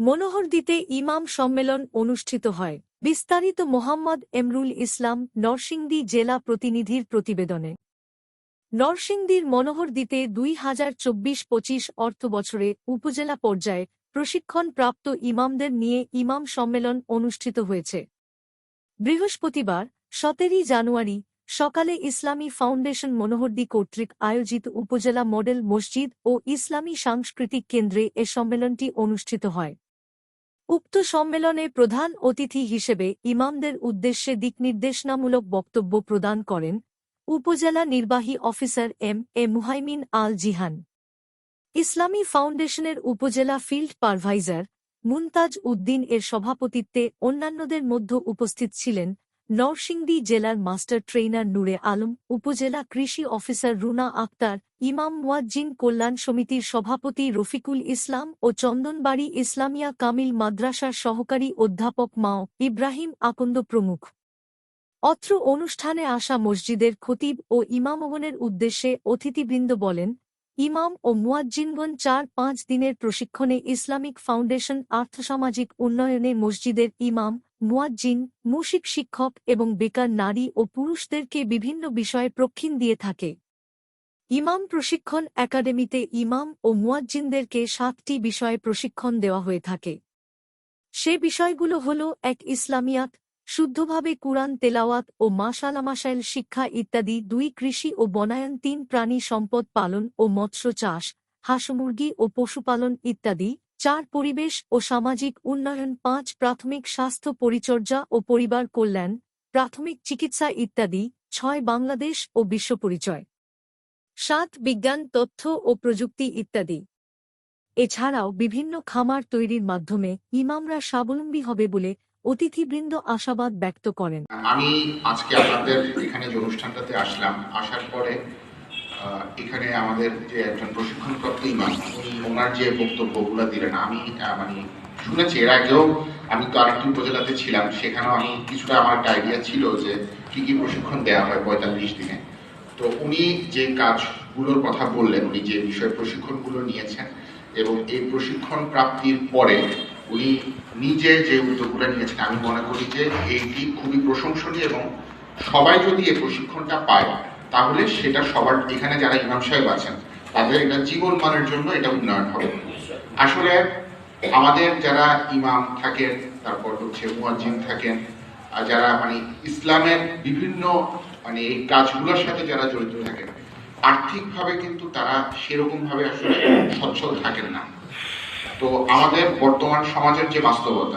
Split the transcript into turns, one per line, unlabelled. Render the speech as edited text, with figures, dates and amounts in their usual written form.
মনোহরদীতে ইমাম সম্মেলন অনুষ্ঠিত হয়। বিস্তারিত মোহাম্মদ এমরুল ইসলাম, নরসিংদী জেলা প্রতিনিধির প্রতিবেদনে। নরসিংদীর মনোহরদীতে 2024-25 অর্থবছরে উপজেলা পর্যায়ে প্রশিক্ষণপ্রাপ্ত ইমামদের নিয়ে ইমাম সম্মেলন অনুষ্ঠিত হয়েছে। বৃহস্পতিবার 17 জানুয়ারি সকালে ইসলামী ফাউন্ডেশন মনোহরদী কর্তৃক আয়োজিত উপজেলা মডেল মসজিদ ও ইসলামী সাংস্কৃতিক কেন্দ্রে এ সম্মেলনটি অনুষ্ঠিত হয়। উক্ত সম্মেলনে প্রধান অতিথি হিসেবে ইমামদের উদ্দেশ্যে দিকনির্দেশনামূলক বক্তব্য প্রদান করেন উপজেলা নির্বাহী অফিসার এম.এ. মুহাইমিন আল জিহান। ইসলামী ফাউন্ডেশনের উপজেলা ফিল্ড পারভাইজার মুনতাজ উদ্দিন এর সভাপতিত্বে অন্যান্যদের মধ্যে উপস্থিত ছিলেন নরসিংদী জেলার মাস্টার ট্রেইনার নূরে আলম, উপজেলা কৃষি অফিসার রুনা আক্তার, ইমাম মুয়াজ্জিন কল্যাণ সমিতির সভাপতি রফিকুল ইসলাম ও চন্দনবাড়ি ইসলামিয়া কামিল মাদ্রাসার সহকারী অধ্যাপক মাও ইব্রাহিম আকন্দ প্রমুখ। অত্র অনুষ্ঠানে আসা মসজিদের খতিব ও ইমামগণের উদ্দেশ্যে অতিথিবৃন্দ বলেন, ইমাম ও মুয়াজ্জিনগণ 4-5 দিনের প্রশিক্ষণে ইসলামিক ফাউন্ডেশন আর্থসামাজিক উন্নয়নে মসজিদের ইমাম, মুয়াজ্জিন, মুশিক শিক্ষক এবং বেকার নারী ও পুরুষদেরকে বিভিন্ন বিষয়ে প্রশিক্ষণ দিয়ে থাকে। ইমাম প্রশিক্ষণ একাডেমিতে ইমাম ও মুয়াজ্জিনদেরকে 7টি বিষয়ে প্রশিক্ষণ দেওয়া হয়ে থাকে। সে বিষয়গুলো হল: 1. ইসলামিয়াত, শুদ্ধভাবে কুরআন তেলাওয়াত ও মাসাইল শিক্ষা ইত্যাদি। 2. কৃষি ও বনায়ন। 3. প্রাণী সম্পদ পালন ও মৎস্য চাষ, হাঁস-মুরগি ও পশুপালন ইত্যাদি। 4. পরিবেশ ও সামাজিক উন্নয়ন। 5. প্রাথমিক স্বাস্থ্য পরিচর্যা ও পরিবার কল্যাণ, প্রাথমিক চিকিৎসা ইত্যাদি। 6. বাংলাদেশ ও বিশ্ব পরিচয়। 7. বিজ্ঞান, তথ্য ও প্রযুক্তি ইত্যাদি। এছাড়াও বিভিন্ন খামার তৈরির মাধ্যমে ইমামরা স্বাবলম্বী হবে বলে অতিথিবৃন্দ আশাবাদ ব্যক্ত করেন।
আমি আজকে আপনাদের এখানে যে অনুষ্ঠানটাতে আসলাম, আসার পরে এখানে আমাদের যে একজন প্রশিক্ষণপ্রাপ্ত ইমাম, উনি ওনার যে বক্তব্যগুলো দিলেন, আমি শুনেছি। এর আগেও আমি তো আরেকটি উপজেলাতে ছিলাম, সেখানেও আমি কিছুটা আমার একটা আইডিয়া ছিল যে কি কি প্রশিক্ষণ দেওয়া হয় 45 দিনে। তো উনি যে কাজগুলোর কথা বললেন, উনি যে বিষয়ে প্রশিক্ষণগুলো নিয়েছেন এবং এই প্রশিক্ষণ প্রাপ্তির পরে উনি নিজে যে উদ্যোগগুলো নিয়েছেন, আমি মনে করি যে এইটি খুবই প্রশংসনীয় এবং সবাই যদি এই প্রশিক্ষণটা পায় তাহলে সেটা সবার, এখানে যারা ইমাম সাহেব আছেন তাদের এটা জীবন মানের জন্য এটা উন্নয়ন হবে। আসলে আমাদের যারা ইমাম থাকেন, তারপর হচ্ছে মুয়াজ্জিন থাকেন, আর যারা ইসলামের বিভিন্ন এই কাজগুলোর সাথে যারা জড়িত থাকেন, আর্থিকভাবে কিন্তু তারা সেরকম ভাবে আসলে সচ্ছল থাকেন না। তো আমাদের বর্তমান সমাজের যে বাস্তবতা,